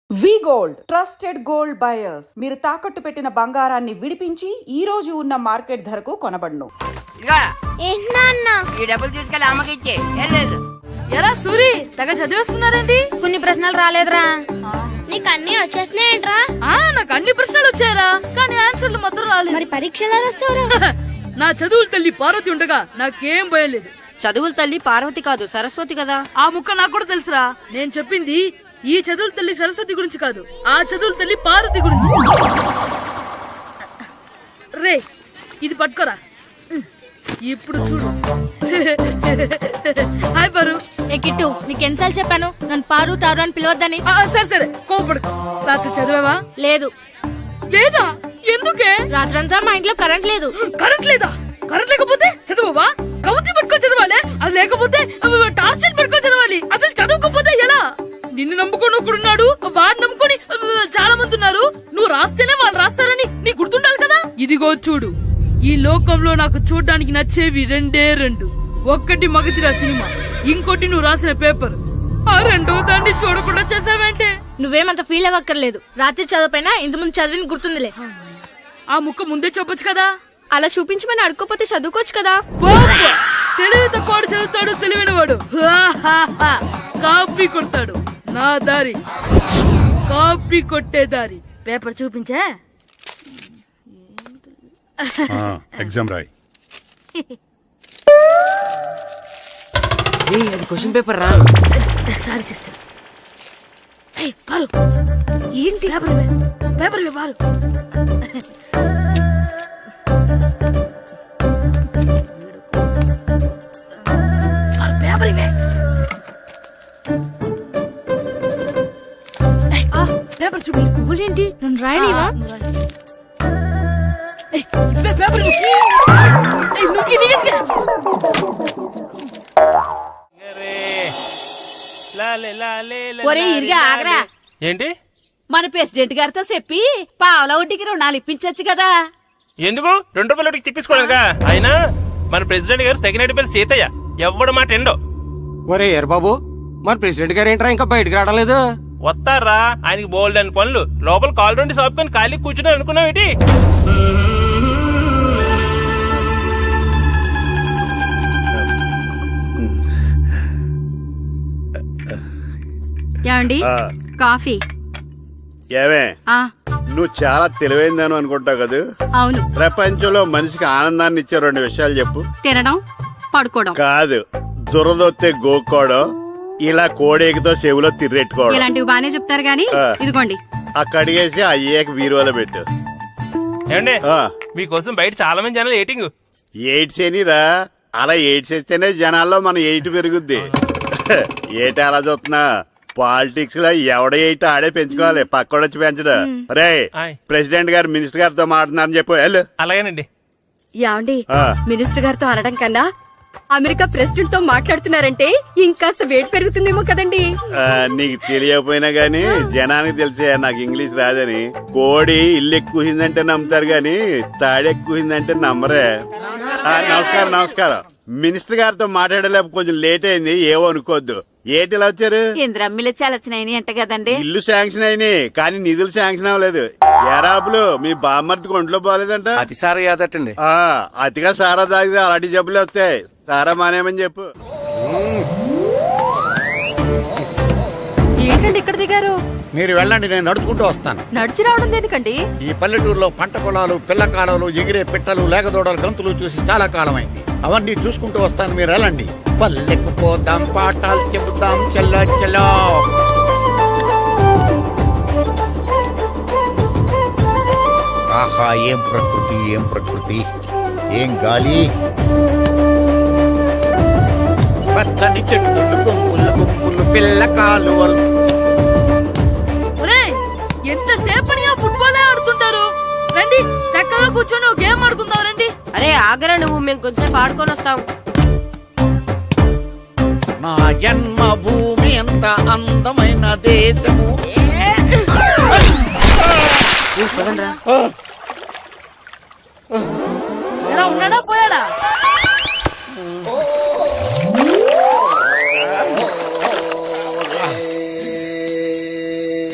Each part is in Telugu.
వి గోల్డ్ ట్రస్టెడ్ గోల్డ్ బయర్స్. మీరు తాకట్టు పెట్టిన బంగారాన్ని విడిపించి ఈ రోజు ఉన్న మార్కెట్ ధరకు కొనబడును. ఈ డబ్బులు తీసుకెళ్ళి అమ్మకి ఇచ్చే. ఎరా సూరి తెగ చదివేస్తున్నారండి. కొన్ని ప్రశ్నలు రాలేదురా. నీకు అన్ని వచ్చేసినాయంట్రా? నాకు అన్ని ప్రశ్నలు వచ్చాయరా, కానీ ఆన్సర్లు మాత్రం రాలేదు. మరి పరీక్షలు రాస్తావురా? నా చదువుల తల్లి పార్వతి ఉండగా నాకేం భయం లేదు. చదువుల తల్లి పార్వతి కాదు, సరస్వతి కదా. ఆ ముక్క నాకు కూడా తెలుసురా. నేను చెప్పింది ఈ చదువుల తల్లి సరస్వతి గురించి కాదు, ఆ చదువుల తల్లి పార్వతి గురించి. రే ఇది పట్టుకోరా. ఇప్పుడు చూడు. హాయ్ పారు. ఏ కిట్టు, నీకు ఎన్నిసార్లు చెప్పాను నన్ను పారు తారు అని పిలవద్దని? సరే సరే కోపడుకో. రాత్రి చదివావా? లేదు. లేదా? ఎందుకే? రాత్రంతా మా ఇంట్లో కరెంట్ లేదు. కరెంట్ లేదా? కరెంట్ లేకపోతే చదవవా? కవతి పట్టుకొని చదవాలి. అది లేకపోతే టార్చ్ పట్టుకొని చదవాలి. అసలు చదవకపోతే ఎలా? నిన్ను నమ్ముకొని ఒకడున్నాడు, వాడిని నమ్ముకొని చాలా మంది ఉన్నారు. నువ్వు రాస్తేనే వాళ్ళు రాస్తారని నీకు గుర్తుండాలి కదా. ఇదిగో చూడు, ఈ లోకంలో నాకు చూడడానికి నచ్చేవి రెండే రెండు. ఒక్కటి మగతిరా సినిమా, ఇంకోటి నువ్వు రాసిన పేపర్. ఆ రెండో దాన్ని చూడకుండా చేసావేంటే? నువ్వేమంత ఫీల్ అవ్వక్కర్లేదు. రాత్రి చదవపోయినా ఇంతకుముందు చదివిన గుర్తుందిలే. ఆ ముక్క ముందే చెప్పొచ్చు కదా. అలా చూపించమని అడుక్కోపోతే చదువుకోవచ్చు కదా. తెలివి తక్కువ చదువుతాడు, తెలివైన వాడు కాపీ కొడతాడు. నా దారి కాపీ కొట్టే దారి. పేపర్ చూపించే. ఎగ్జామ్ రాయి. అది క్వశ్చన్ పేపర్ రా. Sorry sister. పారు ఏంటి పేపర్ పారు. పేపర్ ఇవే. పేపర్ చూపి. స్కూల్ ఏంటి నన్ను రాయలేవా? పేపర్ ఒరే ఇరిగా ఆగరా. ఏంటి? మన ప్రెసిడెంట్ గారితో చెప్పి పావుల వడ్డీకి రుణాలు ఇప్పించొచ్చు కదా. ఎందుకు? 2 రూపాయల వడ్డీకి తిప్పించుకోలేదుగా. అయినా మన ప్రెసిడెంట్ గారు సెకండ్ హెడ్ పేరు సీతయ్య. ఎవ్వడు మాట ఎండో. ఒరే ఎర్ బాబు, మన ప్రెసిడెంట్ గారు ఏంట్రా ఇంకా బయటకు రావడం లేదు? వస్తారా? ఆయనకి బోల్డ్ అని పనులు. లోపల కాల్ రెండు సాపుకొని ఖాళీ కూర్చుని అనుకున్నావు ఏంటి? ఏమండి కాఫీ? ఏమే నువ్వు చాలా తెలివైందాను అనుకుంటావు కదా. అవును. ప్రపంచంలో మనిషికి ఆనందాన్ని ఇచ్చే 2 విషయాలు చెప్పు. తినడం, పడుకోవడం. కాదు, దురదొత్తే గోక్కోవడం, ఇలా కోడేకితో చెవులో తిర్రెట్టుకోవడం. ఇలాంటివి బానే చెప్తారు గానీ ఇదిగోండి. ఆ కడిగేసి అయ్యేక బీరువాలో పెట్టు. ఏమండి మీకోసం బయట చాలా మంది జనాలు ఎయిటింగ్. ఎయిడ్స్ ఏనిరా? అలా ఎయిడ్స్ వేస్తేనే జనాల్లో మన ఎయిట్ పెరుగుద్ది. ఏటి అలా చూస్తున్నా? పాలిటిక్స్ లో ఎవడ ఎయిట్ ఆడే పెంచుకోవాలి, పక్కడొచ్చి పెంచడం. రే ప్రెసిడెంట్ గారు మినిస్టర్ గారితో మాట్లాడుతున్నారని చెప్పు. వెళ్ళు. అలాగేనండి. యాండి మినిస్టర్ గారితో అనడం కన్నా అమెరికా ప్రెసిడెంట్ తో మాట్లాడుతున్నారంటే ఇంకాస్త వేడి పెరుగుతుందేమో కదండి. నీకు తెలియకపోయినా గానీ జనానికి తెలిసే నాకు ఇంగ్లీష్ రాదని. కోడి ఇల్లు ఎక్కువసిందంటే నమ్ముతారు గాని తాడెక్కువసిందంటే నమ్మరే. నమస్కారం నమస్కారం. మినిస్టర్ గారితో మాట్లాడలేక కొంచెం లేట్ అయింది, ఏవో అనుకోవద్దు. ఏటి ఇలా వచ్చారు? ఇంద్రమ్మిలు చాలా వచ్చినాయి అంట కదండి. ఇల్లు శాంక్షన్ అయినాయి కానీ నిధులు శాంక్షన్ అవ్వలేదు. ఎరాపులు మీ బామ్మర్తికి ఒంట్లో పోలేదంట. అతిసారి యాదటండి. అతిగా సారా తాగితే అలాంటి జబ్బులు వస్తాయి. సారా మానేమని చెప్పు. ఏంటండి ఇక్కడ దిగారు? మీరు వెళ్ళండి, నేను నడుచుకుంటూ వస్తాను. నడిచి రావడం దేనికండి? ఈ పల్లెటూరులో పంట పొలాలు, పిల్ల కాలాలు, ఎగిరే పిట్టలు, లేగదోడలు, గంతులు చూసి చాలా కాలమైంది. అవన్నీ చూసుకుంటూ వస్తాను, మీరు వెళ్ళండి. పల్లెకు పోదాం, పాఠాలు చెబుతాం, చల్లో చల్లో. ఆహా, ఏం ప్రకృతి, ఏం ప్రకృతి, ఏం గాలి. పచ్చని చెట్లు, గుంపులు గుంపులు, పిల్ల కాలువలు. ఎంతసేపని ఆ ఫుట్బాల్ ఆడుతుంటారు. రండి చక్కగా కూర్చొని ఒక గేమ్ ఆడుకుందాం. రండి. అరే ఆగరా నువ్వు, మేము కొంచెం ఆడుకొని వస్తాం. నా జన్మభూమి ఎంత అందమైన దేశము. ఉన్నాడా పోయాడా?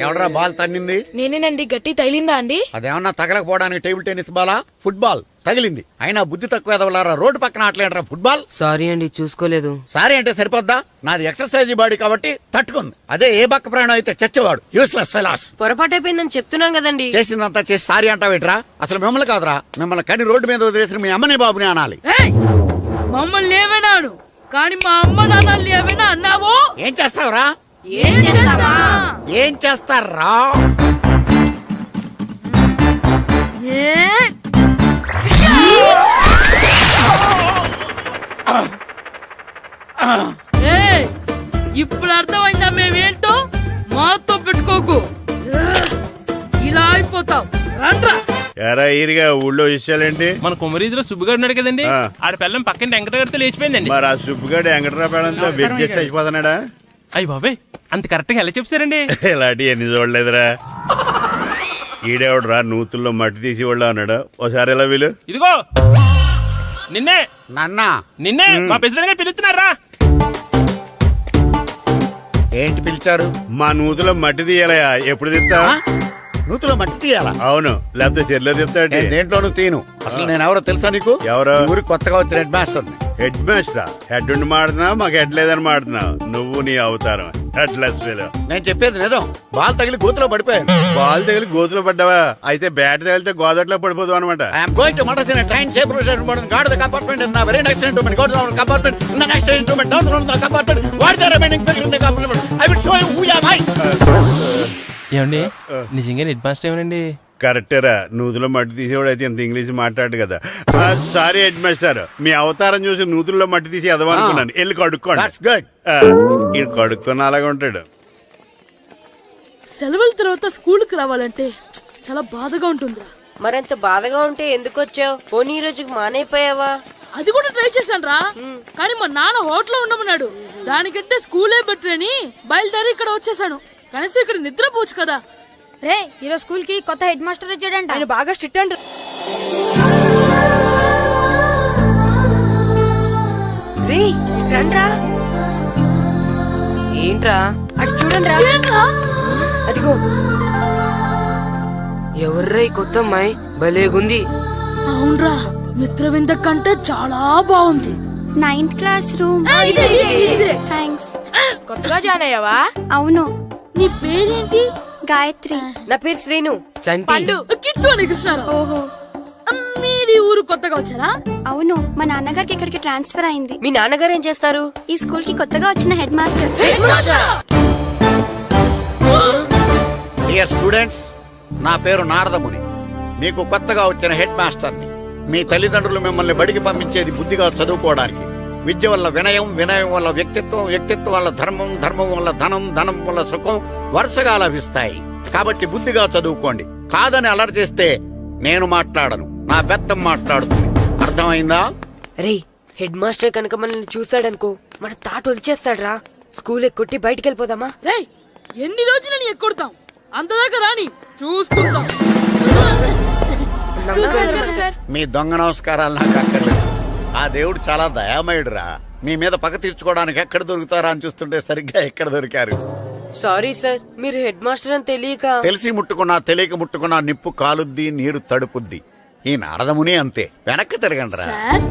ఎవడరా బాల్ తన్నింది? నేనేనండి. గట్టి తగిలిందా అండి? అదేమన్నా తగలకపోవడానికి టేబుల్ టెన్నిస్ బాలా, ఫుట్బాల్ తగిలింది. అయినా బుద్ధి తక్కువ ఎదవలారా రోడ్డు పక్కన ఆటలేడరా ఫుట్బాల్. సారీ అండి, చూసుకోలేదు. సారీ అంటే సరిపోద్దా? నాది ఎక్సర్సైజ్ బాడీ కాబట్టి తట్టుకుంది. అదే ఏ బక్క ప్రాణం అయితే చచ్చేవాడు. Useless fellas. పొరపాటు అయిపోయిందని చెప్తున్నాం కదండి. చేసిందంతా చేసి సారీ అంటావేట్రా? అసలు మిమ్మల్ని కాదురా, మిమ్మల్ని కని రోడ్డు మీద వదిలేసిన మీ అమ్మని బాబుని అనాలి. ఏయ్! మమ్మల్ని ఏమైనాను కానీ మా అమ్మ నాన్నల్ని ఏమైనా అన్నావో ఏం చేస్తావురా? ఏం చేస్తావా? ఏం చేస్తారా? ఏయ్! ఇప్పుడు అర్థమైందా మేమేంటో? మాతో పెట్టుకోకు, ఇలా అయిపోతావు. రండ్రా. ఎరా ఈరిగా ఊళ్ళో విషయాలేంటి? మన కుమరీధిలో సుబ్బుగాడు ఉన్నాడు కదండి, ఆ. ఆడ పిల్లం పక్కన వెంకటగారితో లేచిపోయిందండి. మరి ఆ సుబ్బుగాడు వెంకటరాపేడంతో వెజ్జెస్ అయిపోతున్నాడా? అయ్యి బాబాయ్, అంత కరెక్ట్ గా ఎలా చెప్తారండి? ఇలాంటి ఎన్ని చూడలేదురా. ఈడేవడరా నూతుల్లో మట్టి తీసి వాళ్ళు అన్నాడు. ఓసారి ఎలా వీలు? ఇదిగో నిన్నే నాన్నా నిన్నే మా ప్రెసిడెంట్ గారు పిలుస్తున్నారా? ఏంటి పిలిచారు? మా నూతులో మట్టి తీయాలయా. ఎప్పుడు తీస్తా? నూతులో మట్టి తీయాలా? అవును, లేకపోతే చెర్లో తీస్తాడు. నేను దేంట్లోనూ తీను. అసలు నేను ఎవరో తెలుసా నీకు? ఎవరు? ఈ ఊరికి కొత్తగా వచ్చిన head master. Head master head ఉండి మాడుతున్నావు, మాకు హెడ్ లేదని మాడుతున్నావు. నువ్వు నీ అవతారం హెడ్లెస్ ఫెలో. నేను చెప్పేది నిజం. బాల్ తగిలి గోతులో పడిపోయాను. బాల్ తగిలి గోతులో పడ్డావా? అయితే బ్యాట్ తగిలితే గోదట్లో పడిపోదు అనమాట. I'm going to motor in train safe guard the compartment in the very next instrument go down compartment in the next instrument down from the compartment what the remaining figure in the compartment I will show you who am I. ఏమండి నిజంగా హెడ్ మాస్టర్ ఏమనండి? కరెక్టరా, నూతులో మట్టి తీసేవాడు అయితే ఇంత ఇంగ్లీష్ మాట్లాడు కదా. సారీ హెడ్ మాస్టర్, మీ అవతారం చూసి నూతుల్లో మట్టి తీసి ఎదవనుకున్నాను. వెళ్ళి కడుక్కోండి. That's good. ఈడు కడుక్కున్న అలాగే ఉంటాడు. సెలవుల తర్వాత స్కూల్కి రావాలంటే చాలా బాధగా ఉంటుందిరా. మరంత బాధగా ఉంటే ఎందుకు వచ్చావు? పోనీ ఈ రోజుకి మానైపోయావా? అది కూడా ట్రై చేశాను రా, కానీ మా నాన్న హోటల్లో ఉండమన్నాడు. దానికంటే స్కూలే బెటర్ అని బయలుదేరి ఇక్కడ వచ్చేసాను. కనీసం ఇక్కడ నిద్రపోవచ్చు కదా. రే ఈరోజు స్కూల్ కి కొత్త హెడ్ మాస్టర్ వచ్చాడంట. ఆయన బాగా స్ట్రిక్ట్ అంట. రే రండ్రా. ఏంట్రా అటు చూడండి రా. ఏంట్రా? అదిగో ఎవర్రా ఈ కొత్త అమ్మాయి? భలేగుంది. అవునరా, మిత్రవింద కంటే చాలా బాగుంది. 9th class room. థ్యాంక్స్. కొత్తగా జాయిన్ అయ్యావా? అవును. నీ పేరేంటి? గాయత్రి. నా పేరు శ్రీను. చంటి. కిట్టు అని కృష్ణారావు. ఓహో. మీరు ఈ ఊరు కొత్తగా వచ్చారా? అవును, మా నాన్నగారికి ఇక్కడికి ట్రాన్స్ఫర్ అయింది. మీ నాన్నగారు ఏం చేస్తారు? ఈ స్కూల్ కి కొత్తగా వచ్చిన హెడ్ మాస్టర్. డియర్ స్టూడెంట్స్, నా పేరు నారదముని. మీకు కొత్తగా వచ్చిన హెడ్ మాస్టర్ని. మీ తల్లిదండ్రులు మిమ్మల్ని బడికి పంపించేది బుద్ధిగా చదువుకోవడానికి. విద్య వల్ల వినయం, వినయం వల్ల వ్యక్తిత్వం, వ్యక్తిత్వం వల్ల ధర్మం, ధర్మం వల్ల ధనం, ధనం వల్ల సుఖం వరుసగా లభిస్తాయి. కాబట్టి బుద్ధిగా చదువుకోండి. కాదని అలర్ చేస్తే నేను మాట్లాడను, నా బెత్తం మాట్లాడుతుంది. అర్థమైందా? రే హెడ్ మాస్టర్ కనుక మనల్ని చూసాడనుకో మన తాట వచ్చేస్తాడ్రా. స్కూల్ ఎక్కొట్టి బయటికి వెళ్ళిపోదామా? రేయ్, ఎన్ని రోజులని ఎక్కొడతాం? అంతదాకా రాని చూసుకుంటాం. మీ దొంగ నమస్కారాలు నాకు అక్కర్లేదు. ఆ దేవుడు చాలా దయామయుడురా. మీ మీద పగ తీర్చుకోవడానికి ఎక్కడ దొరుకుతారా అని చూస్తుంటే సరిగ్గా ఎక్కడ దొరికారు. సారీ సార్, మీరు హెడ్ మాస్టర్ అని తెలియక. తెలిసి ముట్టుకున్నా తెలియక ముట్టుకున్నా నిప్పు కాలుద్ది, నీరు తడుపుద్ది. ఈ నారదముని అంతే. వెనక్కి తిరగండి రా. సార్,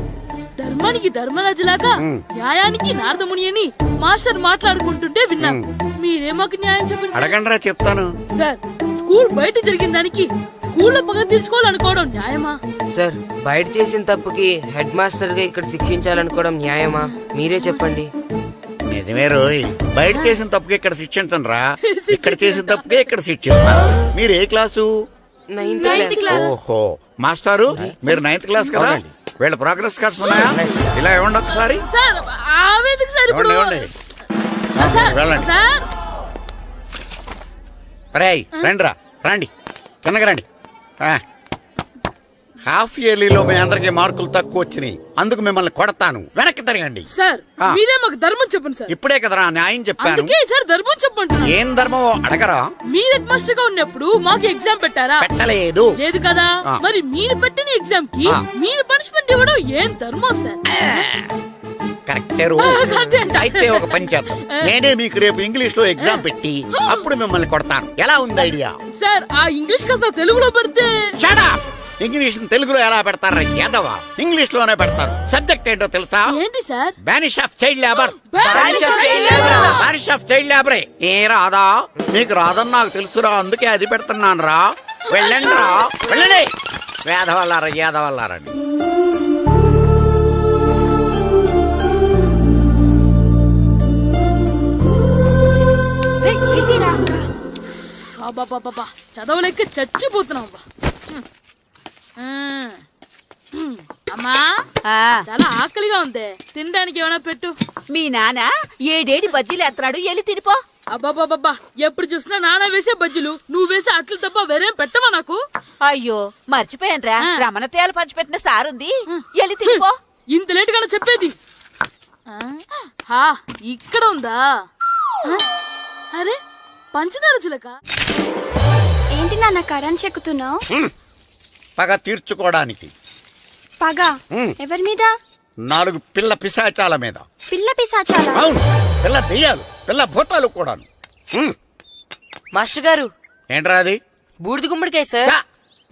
ధర్మానికి ధర్మరాజులాగా న్యాయానికి నారదముని అని మాస్టర్ మాట్లాడుకుంటుంటే విన్నాం. మీరే మాకు న్యాయం చెప్పండి. అడగండి రా, చెప్తాను. సార్, స్కూల్ బయట జరిగిన దానికి స్కూల్లో పగ తీర్చుకోవాలనుకోవడం న్యాయమా? సార్, బయట చేసిన తప్పుకి హెడ్ మాస్టర్ గా ఇక్కడ శిక్షించాలనుకోవడం న్యాయమా? మీరే చెప్పండి. నిజమే రోయ్, బయట చేసిన తప్పుకి ఇక్కడ శిక్షించండి రా. ఇక్కడ చేసిన తప్పుకే ఇక్కడ శిక్షిస్తారు. మీరు ఏ క్లాసు? 9th class. ఓహో, మాస్టారు మీరు 9th క్లాస్ కదా? వీళ్ళ ప్రోగ్రెస్ కార్డ్స్ ఉన్నాయా? ఇలా ఇవ్వండి ఒకసారి. సార్, ఆవేదకు సార్ ఇప్పుడు. ఇవ్వండి. వెళ్ళండి. సార్, రేయ్ రండి రా, రండి కిందకి రండి. హాఫ్ ఇయర్లీలో మీ అందరికి మార్కులు తక్కువ వచ్చినాయి, అందుకు మిమ్మల్ని కొడతాను. వెనక్కి తిరగండి. సార్ మీరే మాకు ధర్మం చెప్పండి సార్. ఇప్పుడే కదరా న్యాయం చెప్పాను. అందుకే సార్ ధర్మం చెప్పండి. ఏం ధర్మం అడగరా? మీరు హెడ్ మాస్టర్ గా ఉన్నప్పుడు మాకు ఎగ్జామ్ పెట్టారా? పెట్టలేదు. లేదు కదా. మరి మీరు పెట్టిన ఎగ్జామ్ కి మీరు పనిష్మెంట్ ఇవ్వడం ఏం ధర్మం సార్? కరెక్టే రోజు. అయితే ఒక పని చేద్దాం, నేనే మీకు రేపు ఇంగ్లీష్ లో ఎగ్జామ్ పెట్టి అప్పుడు మిమ్మల్ని కొడతాను. ఎలా ఉంది ఐడియా? సార్ ఆ ఇంగ్లీష్ కాస్త తెలుగులో పెడితే. Shut up! ఇంగ్లీష్ తెలుగులో ఎలా పెడతారా యాదవా? ఇంగ్లీష్ లోనే పెడతారు. సబ్జెక్ట్ ఏంటో తెలుసా? ఏంటి sir? Banish of child labour. Banish of child labor. Banish of child లేబరే. ఏ రాదా? మీకు రాదని నాకు తెలుసురా, అందుకే అది పెడుతున్నాను రా. వెళ్ళండి రా, వెళ్ళండి. వేదవల్లారా యాదవల్లారండి. అబ్బా చదవలేక చచ్చిపోతున్నాం. అమ్మా చాలా ఆకలిగా ఉంది, తినడానికి ఏమైనా పెట్టు. మీ నాన్న ఏడేడి బజ్జీలు ఎత్తాడు, ఎల్లి తినిపో. అబ్బాబాబా ఎప్పుడు చూసినా నాన్న వేసే బజ్జీలు, నువ్వు వేసే అట్లు తప్ప వేరేం పెట్టవా నాకు? అయ్యో మర్చిపోయానురా, రమణ తేలు పంచిపెట్టిన సారుంది, ఎల్లి తినిపో. ఇంత లేట్ గా చెప్పేది. హా ఇక్కడ ఉందా? అరే పంచదార చిలక. ఏంటి నాన్న కరెంట్ చెక్కుతున్నావు? పగ తీర్చుకోవడానికి. పగ ఎవరి మీద? 4 పిల్ల పిశాచాల మీద. పిల్ల పిశాచాలా? అవును, పిల్ల దెయ్యాలు, పిల్ల భూతాలు కూడాను. మాస్టర్ గారు, ఏంట్రా అది? బూడిద గుమ్మడికాయ సార్. ఛా,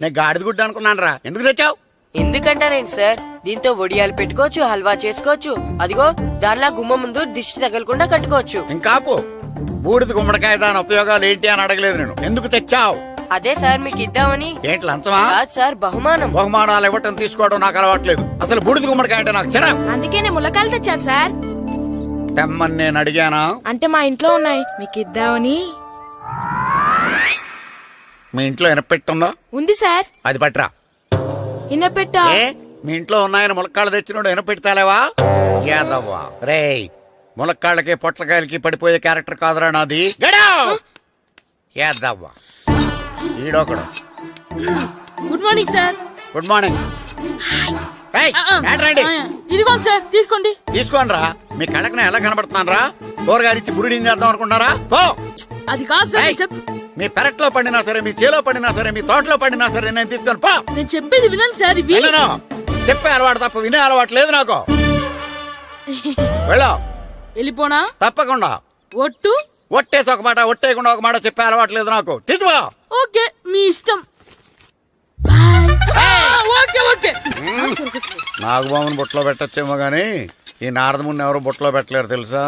నేను గాడిద గుడ్డ అనుకున్నాను రా. ఎందుకు తెచ్చావు? ఎందుకంటారేంటి సార్, దీంతో వడియాలు పెట్టుకోవచ్చు, హల్వా చేసుకోవచ్చు. అదిగో దానిలా గుమ్మ ముందు దిష్టి తగలకుండా కట్టుకోవచ్చు. ఇంకాపు, బూడిద గుమ్మడికాయ దాని ఉపయోగాలు ఏంటి అని అడగలేదు నేను. ఎందుకు తెచ్చావు? అదే సార్ మీకు ఇద్దామని. ఏంటి లంచమా? కాదు సార్, బహుమానం. బహుమానాలు ఇవ్వటం తీసుకోవడం నాకు అలవాట్లేదు. అసలు బూడిద గుమ్మడికాయ అంటే నాకు చిరా. అందుకే నేను ములకాయలు తెచ్చాను సార్. తెమ్మని నేను అడిగానా? అంటే మా ఇంట్లో ఉన్నాయి, మీకు ఇద్దామని. మీ ఇంట్లో ఎనపెట్టుందా? ఉంది సార్. అది పట్రా. ఇన్నపెట్టా? ఏ, మీ ఇంట్లో ఉన్నాయని ములక్కాళ్ళు తెచ్చినోడు ఎనపెడతాలేవా? యాదవ్వా రేయ్, ములక్కాళ్ళకి పొట్లకాయలకి పడిపోయే క్యారెక్టర్ కాదురా నాది. యాదవ్వా ఈడొకడు. Good morning sir. Good morning. ఇదిగో సార్ తీసుకోండి. తీసుకోని రా. మీ కళ్ళకి నేను ఎలా కనబడుతున్నాను రా? కూరగాయలిచ్చి బురుడి చేద్దాం అనుకుంటారా? పో. అది కాదు సార్, ఏయ్, మీ పెరట్లో పండినా సరే, మీ చేలో పండినా సరే, మీ తోటలో పండినా సరే నేను తీసుకొని పో. నేను చెప్పేది వినండి సార్. ఇవి వెళ్ళను. చెప్పే అలవాటు తప్ప వినే అలవాటు లేదు నాకు. వెళ్ళా. వెళ్ళిపోనా? తప్పకుండా. ఒట్టు? ఒట్టేసి ఒక మాట, ఒట్టేయకుండా ఒక మాట చెప్పే అలవాటు లేదు నాకు. తీసుకో. ఓకే మీ ఇష్టం. Okay okay. నాగబాబుని బుట్టలో పెట్టచ్చేమో గాని ఈ నారదముని ఎవరు బుట్టలో పెట్టలేరు తెలుసా?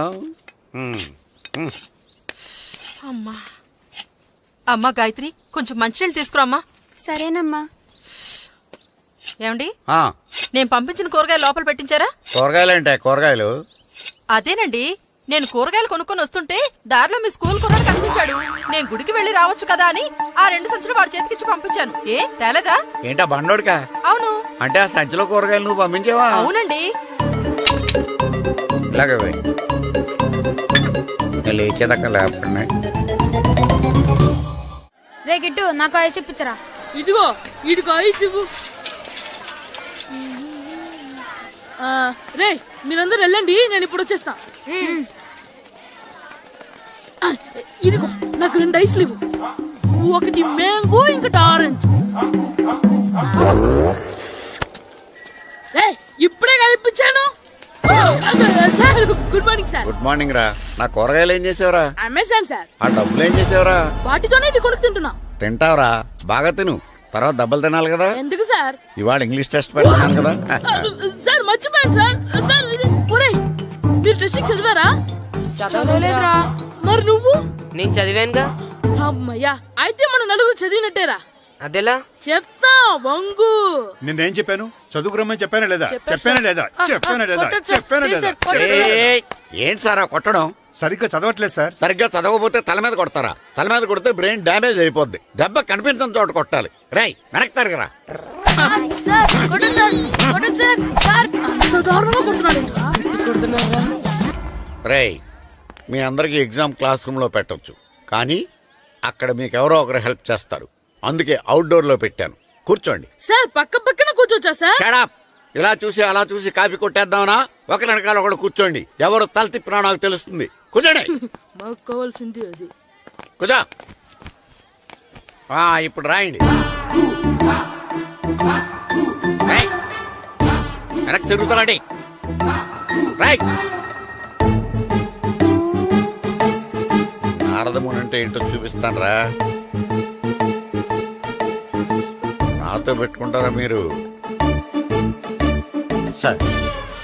అమ్మా గాయత్రి, కొంచెం మంచినీళ్ళు తీసుకురామ్మా. సరేనమ్మా. ఏమండి, ఆ, నేను పంపించిన కూరగాయలు లోపల పెట్టించారా? కూరగాయలు ఏంటే? కూరగాయలు అదేనండి, నేను కూరగాయలు కొనుక్కొని వస్తుంటే దారిలో మీ స్కూల్ కుర్రాడు కనిపించాడు. నేను గుడికి వెళ్లి రావచ్చు కదా అని ఆ 2 సంచులు వాడి చేతికిచ్చి పంపించాను. ఏ తేలేదా? ఏంటా బండోడికా? అవును. అంటే ఆ సంచిలో కూరగాయలు నువ్వు పంపించావా? అవునండి. ఇలాగే లేచేదాకా లేపండి. రే గిట్టు, నాకు ఐస్ ఇప్పించరా. ఇదిగో ఇదిగో ఐస్ ఇవ్వు. రే మీరందరూ వెళ్ళండి, నేను ఇప్పుడు వచ్చేస్తా. ఇదిగో నాకు 2 ఐస్లు ఇవ్వు. ఒకటి మ్యాంగో, ఇంకటి ఆరెంజ్. ఇప్పుడే కనిపించాను. Sir good morning sir. Good morning రా. నా కూరగాయలు ఏం చేసావురా? Amazon sir. ఆ డబ్బులు ఏం చేసావురా? వాటితోనే ఇవి కొనుక్కు తింటున్నా. తింటావురా, బాగా తిను. తర్వాత దెబ్బలు తినాలి కదా. ఎందుకు సార్? ఇవాళ ఇంగ్లీష్ టెస్ట్ పెడతాను కదా. సార్ మర్చిపోయాను సార్. సార్ మీరు టెస్టింగ్ చదివారా? చదవలేదురా. మరి నువ్వు? నేను చదివానుగా. అమ్మయ్యా, అయితే మన నలుగురు చదివినట్టేరా. అదెలా? చెప్తా వంగు. నిన్నేం చెప్పాను? చదువుకురమ్మని చెప్పానా లేదా? చెప్పానా లేదా? చెప్పానా లేదా? కొట్టొచ్చు. చెప్పానా లేదా? ఏయ్, ఏంటి సారా కొట్టడం? సరిగ్గా చదవట్లేదు సార్. సరిగ్గా చదవకపోతే తల మీద కొడతారా? తల మీద కొడితే బ్రెయిన్ డ్యామేజ్ అయిపోద్ది. దెబ్బ కనిపించని చోట కొట్టాలి. రై వెనక్కి తరగరా. రేయ్, మీ అందరికి ఎగ్జామ్ క్లాస్ రూమ్ లో పెట్టొచ్చు, కానీ అక్కడ మీకు ఎవరో ఒకరు హెల్ప్ చేస్తారు. అందుకే అవుట్డోర్ లో పెట్టాను. కూర్చోండి. సార్ పక్క పక్కన కూర్చోచ్చా సార్? షడప్. ఇలా చూసి అలా చూసి కాపీ కొట్టేద్దామనా? ఒకరి వెనకాల ఒకడు కూర్చోండి. ఎవరు తల తిప్పినా నాకు తెలుస్తుంది. కూర్చోండి. మాకు కావాల్సింది అది. కూర్చో. ఇప్పుడు రాయండి. వెనక్కి తిరుగుతారండి. రైట్. నారదముని అంటే ఏంటో చూపిస్తాను రా. నాతో పెట్టుకుంటారా మీరు? సార్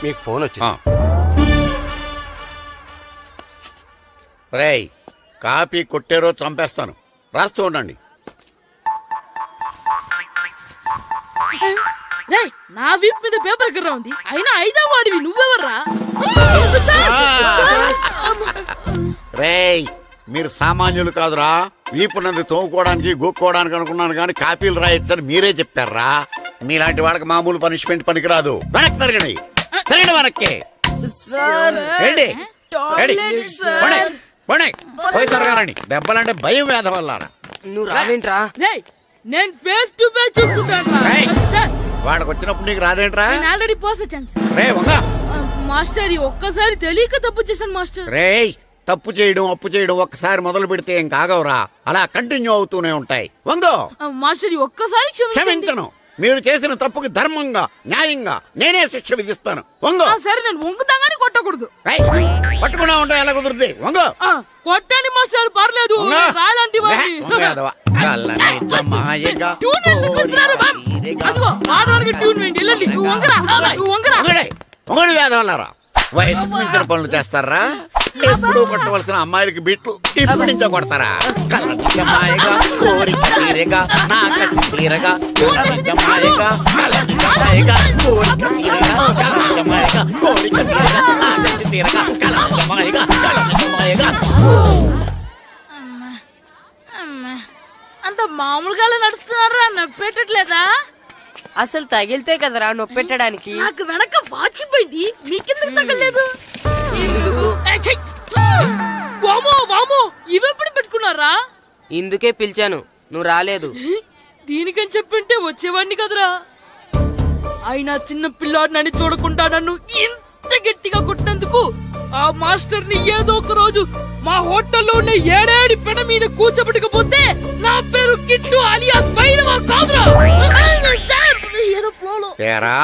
మీకు ఫోన్ వచ్చింది. రేయ్, కాపీ కొట్టారో చంపేస్తాను. రాస్తూ ఉండండి. రేయ్, నా వీప్ మీద పేపర్ కర్ర ఉంది, అయినా 5వ వాడివి నువ్వెవర్రా? రేయ్, మీరు సామాన్యులు కాదురా. వీపునంది తోముకోవడానికి గోక్కోవడానికి అనుకున్నాను కానీ కాపీలు రాయొచ్చని మీరే చెప్పారా. మీలాంటి వాళ్ళకి మామూలు పనిష్మెంట్ పనికిరాదు. వెనక్కి తిరగండి, తిరగండి వెనక్కి. రండి, రండి. పోనీ, పోనీ. పోయి తిరగారండి. దెబ్బలంటే భయం వేద వల్ల. నువ్వు రావేంట్రా? రేయ్, నేను ఫేస్ టు ఫేస్ చూసుకుంటాను. రేయ్, వాళ్ళకి వచ్చినప్పుడు నీకు రాదేంట్రా? నేను ఆల్రెడీ పోస్ వచ్చాను సార్. రే వంగా. మాస్టర్, ఈ ఒక్కసారి తెలియక తప్పు చేశాను మాస్టర్. రేయ్, తప్పు చేయడం అప్పు చేయడం ఒక్కసారి మొదలు పెడితే ఏం కాగవరా. అలా కంటిన్యూ అవుతూనే ఉంటాయి. వందో. మాస్టర్, ఈ ఒక్కసారి క్షమించండి. క్షమించను. మీరు చేసిన తప్పుకి ధర్మంగా న్యాయంగా నేనే శిక్ష విధిస్తాను. వంగో. సరే, నేను వంగుతాగానే కొట్టకూడదు. పట్టుకున్నా ఉంటా ఎలా కుదురుతుంది. వంగో. కొట్టండి మాస్టర్, పర్లేదు. రాలాంటి ట్యూన్ వేయండి. వెళ్ళండి. నువ్వు వంగరా, నువ్వు వంగరా. వంగడి వేదవల్లారా. వయసు మించిన పనులు చేస్తారా? ఎప్పుడూ కొట్టవలసిన అమ్మాయిలకి బిట్లు ఇప్పుడు నుంచో కొడతారా? కళ్ళనిజమాయగా కోరిక తీరగా నా కసి తీరగా కళ్ళనిజమాయగా కళ్ళనిజమాయగా కోరిక తీరగా కళ్ళనిజమాయగా కోరిక తీరగా నా కసి తీరగా కళ్ళనిజమాయగా కళ్ళనిజమాయగా. అంత మామూలుగా నడుస్తున్నారా? నొప్పెట్టట్లేదా? అసలు తగిలితే కదరా నొప్పెట్టడానికి. నాకు వెనక వాచిపోయింది, మీకెందుకు తగలేదు? వామో వామో, ఇవెప్పుడు పెట్టుకున్నారా? ఇందుకే పిలిచాను, నువ్వు రాలేదు. దీనికని చెప్పింటే వచ్చేవాడిని కదరా. అయినా చిన్న పిల్లాడినని చూడకుండా నన్ను ఇంత గట్టిగా కొట్టినందుకు ఆ మాస్టర్ ని ఏదో ఒక రోజు మా హోటల్లో ఉన్న 7 పెడ మీద కూర్చోబెట్టకపోతే నా పేరు కిట్టు అలియాస్ బైరవా కాదురా. ఏదో ఫ్లోలో. ఏరా,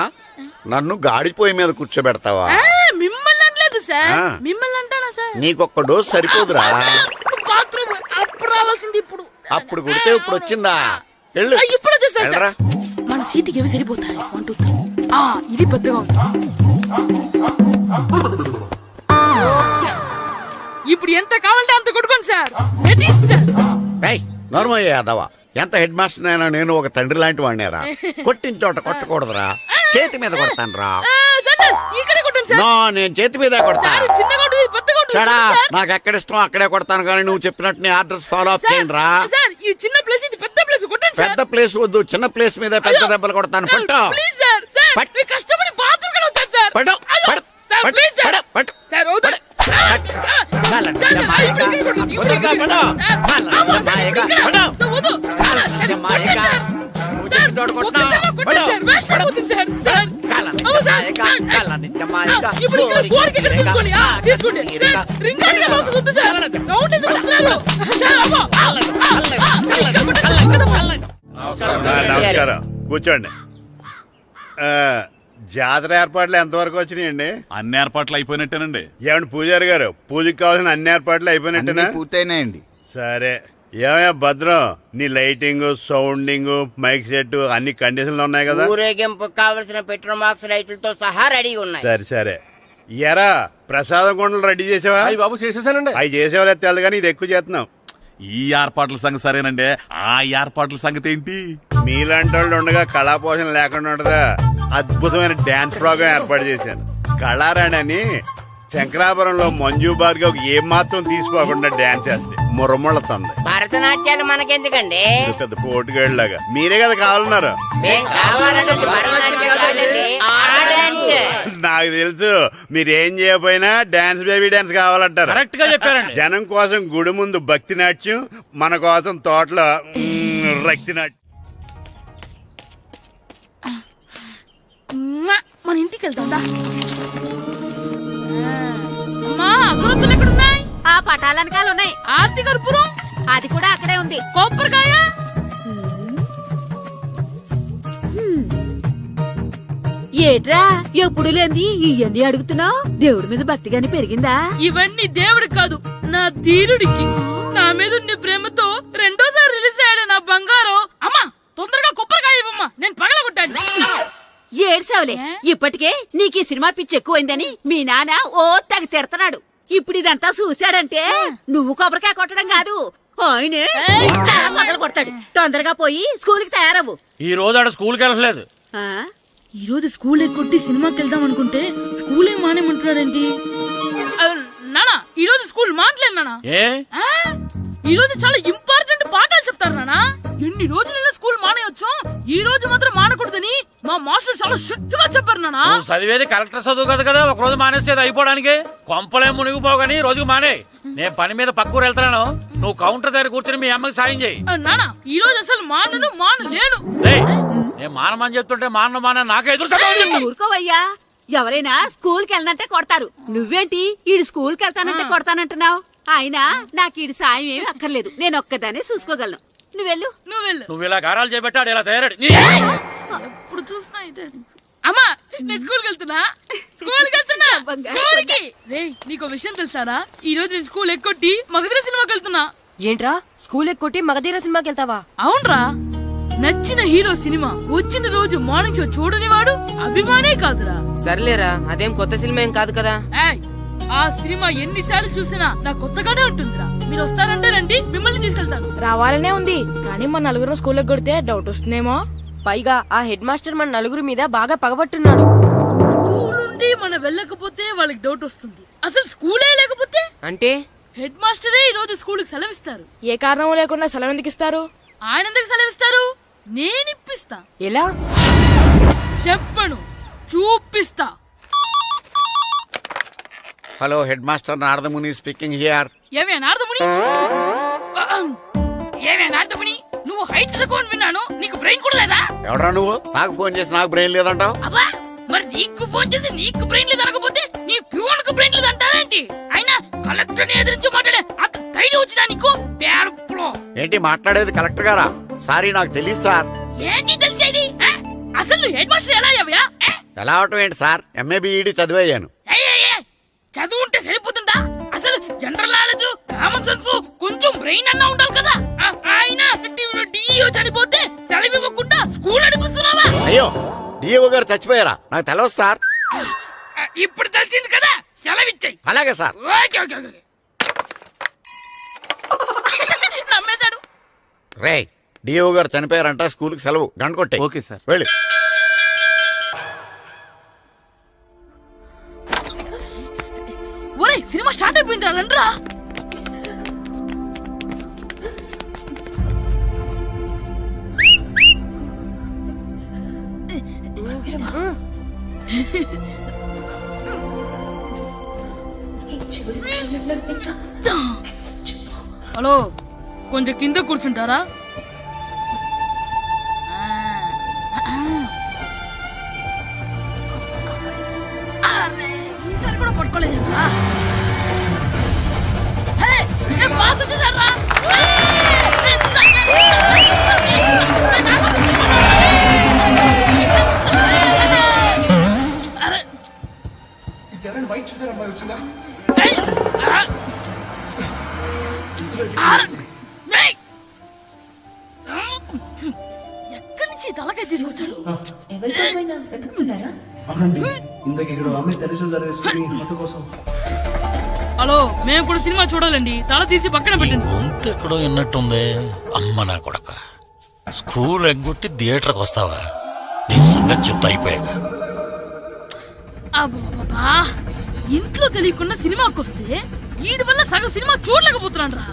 నన్ను గాడిపోయి మీద కూర్చోబెడతావా? మిమ్మల్ని అనలేదు సార్. మిమ్మల్ని అంటానా సార్? నీకొక్క డోస్ సరిపోదురా. బాత్రూమ్ అప్పుడు రావాల్సింది ఇప్పుడు. అప్పుడు కొడితే ఇప్పుడు వచ్చిందా? వెళ్ళు. ఇప్పుడు వచ్చేసారు సార్. వెళ్ళరా. మన సీటుకి ఏవి సరిపోతాయి? 1 2 3. ఇది పెద్దగా ఉంది. ఇప్పుడు ఎంత కావాలంటే అంత కొట్టుకోండి సార్. నోర్మయ్య యాదవ, ఎంత హెడ్ మాస్టర్ అయినా నేను ఒక తండ్రి లాంటి వాడినేరా. కొట్టిన చోట కొట్టకూడదురా, చేతి మీద కొడతాను రా. ఇక్కడే కొట్టండి సార్. నో, నేను చేతి మీద కొడతా. చిన్నగా ఉంటుంది, పెద్దగా ఉంటుంది. నాకు ఎక్కడ ఇష్టం అక్కడే కొడతాను కానీ నువ్వు చెప్పినట్టు నీ ఆర్డర్స్ ఫాలో అప్ చేయండి రా. సార్, ఈ చిన్న ప్లేస్, ఇది పెద్ద ప్లేస్, కొట్టండి సార్. పెద్ద ప్లేస్ వద్దు, చిన్న ప్లేస్ మీద పెద్ద దెబ్బలు కొడతాను. పట్టు. Please sir. సార్, నేను కష్టపడి బాత్రూమ్ కూడా వచ్చాను సార్. పట్టు. పట్టు. Sir, please sir. పట్టు. సార్, వద్దు. నమస్కారం, కూర్చోండి. జాతర ఏర్పాట్లు ఎంతవరకు వచ్చినాయండి? అన్ని ఏర్పాట్లు అయిపోయినట్టేనండి. ఏమండి పూజారి గారు, పూజకి కావాల్సిన అన్ని ఏర్పాట్లు అయిపోయినట్టేనా? పూర్తయినాయండి. సరే. ఏమయ్యా భద్రం, నీ లైటింగ్, సౌండింగ్, మైక్ సెట్ అన్ని కండిషన్లు ఉన్నాయి కదా? ఊరేగింపు కావలసిన పెట్రోల్ మార్క్స్ లైట్లతో సహా రెడీగా ఉన్నాయి. సరే సరే. ఎరా, ప్రసాదం కొండలు రెడీ చేసావా? బాబు చేసేసానండి. అవి చేసేవాళ్ళు తెలదు కానీ ఇది ఎక్కువ చేస్తున్నాం. ఈ ఏర్పాట్ల సంగతి సరేనండి, ఆ ఏర్పాట్ల సంగతి ఏంటి? మీలాంటి వాళ్ళు ఉండగా కళాపోషణ లేకుండా ఉండదా? అద్భుతమైన డాన్స్ ప్రోగ్రాం ఏర్పాటు చేశాను. కళారాణి అని శంకరాపురంలో మంజు భార్గవ్ ఏం మాత్రం తీసుకోకుండా డాన్స్ చేస్తే మురముళ్ళతుంది. భరతనాట్యాలు మనకెందుకండి? పెద్ద పోటుగాళ్ళలాగా మీరే కదా కావాలన్నారు. నాకు తెలుసు, మీరేం చేయకపోయినా డాన్స్ బేబీ డాన్స్ కావాలంటారు. కరెక్ట్ గా చెప్పారండి. జనం కోసం గుడి ముందు భక్తి నాట్యం, మన కోసం తోటలో రక్తి నాట్యం. మన ఇంటికి వెళ్తా. అమ్మా, అగరొత్తులు ఎక్కడున్నాయి? ఆ పటాలనకాలు ఉన్నాయి. ఆర్తి కర్పూరం అది కూడా అక్కడే ఉంది. కొబ్బరికాయ ఏట్రా ఎప్పుడు లేని ఇవన్నీ అడుగుతున్నావు? దేవుడి మీద భక్తి గాని పెరిగిందా? ఇవన్నీ దేవుడికి కాదు, నా ధీరుడికి. నా మీద ఉన్న ప్రేమతో రెండోసారి రిలీజ్ అయ్యాడు నా బంగారం. అమ్మా తొందరగా కొబ్బరికాయ ఇవ్వమ్మా, నేను పగలగొట్టాను. ఏడ్సావులే, ఇప్పటికే నీకు ఈ సినిమా పిచ్చి ఎక్కువైందని మీ నాన్న ఓ తెగ తిడతాడు. ఇప్పుడు ఇదంతా చూశాడంటే నువ్వు కొబ్బరికాయ కొట్టడం కాదు, ఆయనే పగల కొడతాడు. తొందరగా పోయి స్కూల్ కి తయారవ్వు. ఈ రోజు ఆడ స్కూల్కి వెళ్ళలేదు. ఆ? ఈ రోజు స్కూల్ ఎక్కొట్టి సినిమాకి వెళ్దాం అనుకుంటే స్కూల్ ఏం మానేమంటున్నాడేంటి? నానా ఈ రోజు స్కూల్ మానట్లేదు నానా. ఏ ఈ రోజు చాలా ఇంపార్టెంట్ పాఠాలు చెప్తారు నానా. ఎన్ని రోజులైనా స్కూల్ మానేయొచ్చు, ఈ రోజు మాత్రం మానకూడదని మా మాస్టర్ చాలా స్ట్రిక్ట్ గా చెప్పారు నానా. చదివేది కలెక్టర్ చదువు కదా కదా, ఒక రోజు మానేసేది అయిపోవడానికి. కొంపలే మునిగిపోగాని రోజుకు మానే. నేను పని మీద పక్కూరు వెళ్తున్నాను, నువ్వు కౌంటర్ దగ్గర కూర్చొని మీ అమ్మకి సాయం చేయి. నానా ఈ రోజు అసలు మానలేను. నేను మానమని చెప్తుంటే మాన నాకే ఎదురు. ఊరుకోవయ్యా, ఎవరైనా స్కూల్ కి వెళ్ళనంటే కొడతారు. నువ్వేంటి ఈడు స్కూల్ కి వెళ్తానంటే కొడతానంటున్నావు? అయినా నాకు ఈడు సాయం ఏమి అక్కర్లేదు, నేను ఒక్కదానే చూసుకోగలను. నువ్వెళ్ళు. నువ్వు ఇలా గారాలు చేపెట్టాడు ఇలా తయారాడు. ఎప్పుడు చూసినా ఇదే. అమ్మా నేను స్కూల్కి వెళ్తున్నా. స్కూల్కి రేయ్, నీకు విషయం తెలుసారా? ఈ రోజు నేను స్కూల్ ఎక్కొట్టి మగధీర సినిమాకి వెళ్తున్నా. ఏంట్రా స్కూల్ ఎక్కొట్టి మగధీర సినిమాకి వెళ్తావా? అవునరా, నచ్చిన హీరో సినిమా వచ్చిన రోజు మార్నింగ్ షో చూడని వాడు అభిమానే కాదురా. సర్లేరా, అదేం కొత్త సినిమా ఏం కాదు కదా. ఏయ్, ఆ సినిమా ఎన్నిసార్లు చూసినా నాకు కొత్తగానే ఉంటుందిరా. మీరు వస్తారంటే రండి, మిమ్మల్ని తీసుకెళ్తాను. రావాలనే ఉంది, కానీ మన నలుగురు స్కూల్ కొడితే డౌట్ వస్తుందేమో. పైగా ఆ హెడ్ మాస్టర్ మన నలుగురి మీద బాగా పగబట్టున్నాడు. స్కూల్ నుండి మనం వెళ్ళకపోతే వాళ్ళకి డౌట్ వస్తుంది. అసలు స్కూలే లేకపోతే అంటే హెడ్ మాస్టరే ఈ రోజు స్కూల్ కి సెలవిస్తారు. ఏ కారణం లేకుండా సెలవు ఎందుకు ఇస్తారు? ఆయన ఎందుకు సెలవిస్తారు? నేను ఇప్పిస్తా. ఎలా చెప్పను, చూపిస్తా. Hello, head master Naradamuni speaking here. ఏమే నారదముని, ఏమే నారదముని, నువ్వు హైట్ తక్కువ విన్నాను, నీకు బ్రెయిన్ కూడా లేదా? ఎవడా నువ్వు? నాకు ఫోన్ చేసి నాకు బ్రెయిన్ లేదంటావు? అబ్బా, మరి నీకు ఫోన్ చేసి నీకు బ్రెయిన్ లేదు అనకపోతే నీ ప్యూన్ కు బ్రెయిన్ లేదు అంటారేంటి? అయినా కలెక్టర్ ని ఎదిరించి మాట్లాడే అంత ధైర్యం వచ్చినా నీకు? ఏంటి మాట్లాడేది? కలెక్టర్ గారా? సారీ, నాకు తెలియదు సార్. ఏంటి తెలిసేది? అసలు నువ్వు హెడ్ మాస్టర్ ఎలా అయ్యావా? ఎలా అవటం ఏంటి సార్, ఎంఏ బిఈడి చదివయ్యాను. చదువు ఉంటే సరిపోతుందా? అసలు జనరల్ నాలెడ్జ్, కామన్ సెన్స్, కొంచెం బ్రెయిన్ అన్నా ఉండాలి కదా. ఆయన డిఇఓ చనిపోతే సెలవు ఇవ్వకుండా స్కూల్ నడిపిస్తున్నావా? అయ్యో, డిఓ గారు చచ్చిపోయారా? నాకు తెలవదు సార్. ఇప్పుడు తెలిసింది కదా, సెలవిచ్చాయి. అలాగే సార్. Okay okay okay. నమ్మేశాడు. రే, డిఓ గారు చనిపోయారంట, స్కూల్ కి సెలవు, గంట కొట్టే. Okay sir. వెళ్ళి. ఒరేయ్, సినిమా స్టార్ట్ అయిపోయిందిరా, రండ్రా. హలో, కొంచెం కింద కూర్చుంటారా? ఈసారి కూడా పట్టుకోలేదా? ఎక్కడి నుంచి తలకాయ తీసుకొచ్చాడు? హలో, మేము కూడా సినిమా చూడాలండి, తల తీసి పక్కన పెట్టండి. ఎక్కడో విన్నట్టుంది. అమ్మ నా కొడక, స్కూల్ ఎగ్గొట్టి థియేటర్కి వస్తావా? నీ సంగతి చెప్తా అయిపోయాక. అబ్బా, ఇంట్లో తెలియకుండా సినిమాకి వస్తే వీడి వల్ల సగం సినిమా చూడలేకపోతున్నాను రా.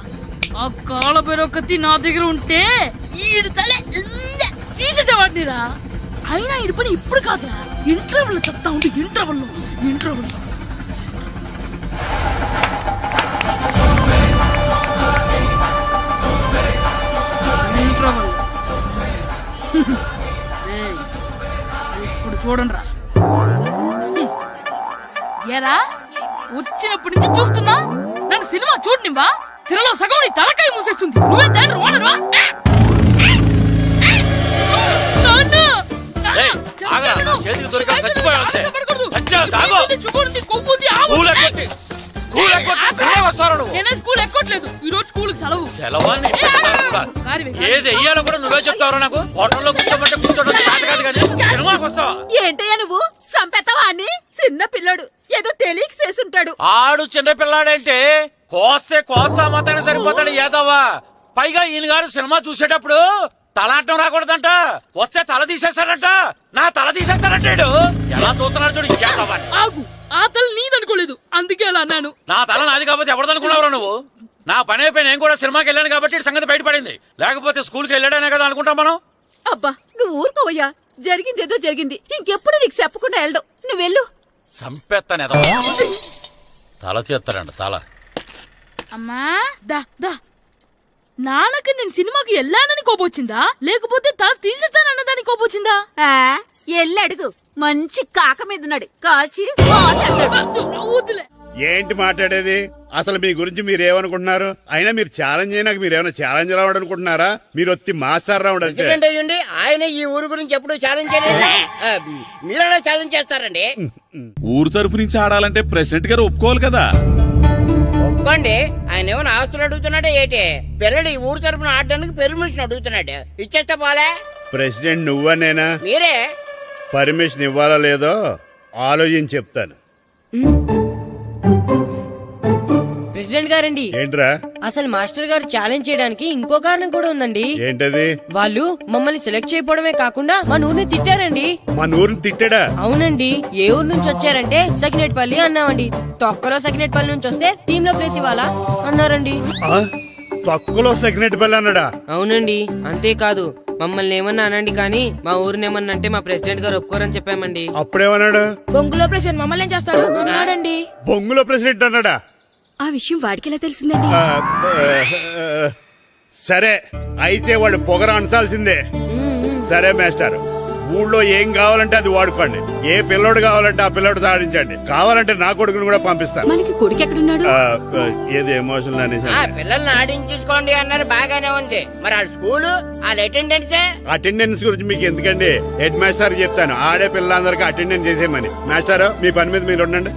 ఆ కాళ్ళ బెరొకతి నా దగ్గర ఉంటే ఈడు తలే తీసేసేవాడిని రా. అయినా ఈడి పని ఇప్పుడు కాదురా, ఇంటర్వెల్ చెప్తా ఉంటే ఇంటర్వెల్ ఇప్పుడు చూడండి రా. ఏరా, వచ్చినప్పటి నుంచి చూస్తున్నా, నన్ను సినిమా చూడనివ్వా? తిరలో సగం నీ తలకాయ మూసేస్తుంది. నువ్వే థియేటర్ ఓనర్వా? చేతికి దొరికా స్కూల్ ఎక్కొట్టి సినిమా వస్తారా నువ్వు? నేనే స్కూల్ ఎక్కట్లేదు ఈ రోజు స్కూల్ సెలవు. సెలవాన్ని ఏ, కారివే. ఏది వెయ్యాలో కూడా నువ్వే చెప్తావురా నాకు. హోటల్లో కూర్చోమంటే కూర్చోడం చేత కాదు కానీ సినిమాకి వస్తావా? ఏంటయ్యా నువ్వు సంపెత్తవా అని? చిన్న పిల్లడు ఏదో తెలియక చేసుంటాడు. ఆడు చిన్న పిల్లాడంటే కోస్తా మాత్రమే సరిపోతాడు ఏదవ్వా. పైగా ఈయన గారు సినిమా చూసేటప్పుడు తలాటం రాకూడదంట, వస్తే తల తీసేస్తాడంట. నా తల తీసేస్తాడంటాడు. ఎలా చూస్తున్నాడు చూడు ఏదవ్వా. ఆగు, ఆ తల నీదనుకోలేదు అందుకే అలా అన్నాను. నా తల నాది కాబట్టి ఎవరిదనుకున్నావురా నువ్వు? నా పని అయిపోయి నేను కూడా సినిమాకి వెళ్ళాను కాబట్టి ఈ సంగతి బయటపడింది. లేకపోతే స్కూల్కి వెళ్ళాడనే కదా అనుకుంటాం మనం. అబ్బా నువ్వు ఊరుకోవయ్యా, జరిగిందేదో జరిగింది. ఇంకెప్పుడు నీకు చెప్పకుండా వెళ్ళడు. నువ్వు వెళ్ళు. సంపెత్తాను ఎదవా. తల తీస్తాడంట తల. అమ్మా దా దా. నాన్నకి నేను సినిమాకి వెళ్ళానని కోపొచ్చిందా లేకపోతే తల తీసేస్తానన్నదాని కోపొచ్చిందా? ఎల్లు అడుగు. మంచి కాక మీద ఉన్నాడు, కాల్చి పోతాడు. వద్దులే. ఏంటి మాట్లాడేది? అసలు మీ గురించి మీరేమనుకుంటున్నారు? అయినా మీరు ఛాలెంజ్ అయినాక మీరు ఏమైనా ఛాలెంజ్ రావడం అనుకుంటున్నారా? మీరు వచ్చి మాస్టర్ రావడం అంతే. అయ్యండి ఆయన ఈ ఊరు గురించి ఎప్పుడు ఛాలెంజ్ చేయలేదు. మీరెలా ఛాలెంజ్ చేస్తారండి? ఊరు తరపు నుంచి ఆడాలంటే ప్రెసిడెంట్ గారు ఒప్పుకోవాలి కదా. ఒప్పుకోండి. ఆయన ఏమైనా ఆస్తులు అడుగుతున్నాడే ఏటి? పిల్లడు ఈ ఊరు తరపున ఆడడానికి పెర్మిషన్ అడుగుతున్నాడు. ఇచ్చేస్తే పోలే. ప్రెసిడెంట్ నువ్వా నేనా? మీరే. పర్మిషన్ ఇవ్వాలా లేదో ఆలోచించి చెప్తాను. ప్రెసిడెంట్ గారండి, ఏంట్రా? అసలు మాస్టర్ గారు ఛాలెంజ్ చేయడానికి ఇంకో కారణం కూడా ఉందండి. ఏంటది? వాళ్ళు మమ్మల్ని సెలెక్ట్ చేయకపోవడమే కాకుండా మన ఊరిని తిట్టారండి. మన ఊరిని తిట్టాడా? అవునండి. ఏ ఊరు నుంచి వచ్చారంటే సకినేట్పల్లి అన్నామండి. తొక్కలో సకినేట్పల్లి నుంచి వస్తే టీమ్ లో ప్లేస్ ఇవ్వాలా అన్నారండి. తక్కువలో సెగ్నెట్ బెల్ అన్నాడా? అవునండి. అంతేకాదు మమ్మల్ని ఏమన్నా అనండి కానీ మా ఊరిని ఏమన్నా అంటే మా ప్రెసిడెంట్ గారు ఒప్పుకోరని చెప్పామండి. అప్పుడేమన్నాడు? బొంగులో ప్రెసిడెంట్ మమ్మల్ని ఏం చేస్తాడు అన్నాడండి. బొంగులో ప్రెసిడెంట్ అన్నాడా? ఆ విషయం వాడికెలా తెలిసిందండి? సరే అయితే వాడు పొగర అంచాల్సిందే. సరే మాస్టర్, ఊళ్ళో ఏం కావాలంటే అది వాడుకోండి. ఏ పిల్లోడు కావాలంటే ఆ పిల్లోడు సాధించండి. కావాలంటే నా కొడుకుని కూడా పంపిస్తాను. మనకి కొడుకు ఎక్కడున్నాడు? ఏది ఎమోషనల్ అనేసి పిల్లల్ని ఆడించేసుకోండి అన్నారు, బాగానే ఉంది. మరి ఆ స్కూల్ వాళ్ళ అటెండెన్సే. అటెండెన్స్ గురించి మీకు ఎందుకండి? హెడ్ మాస్టర్ చెప్తాను. ఆడే పిల్లలందరికీ అటెండెన్స్ చేసేయమని. మాస్టర్ మీ పని మీద మీరు ఉండండి.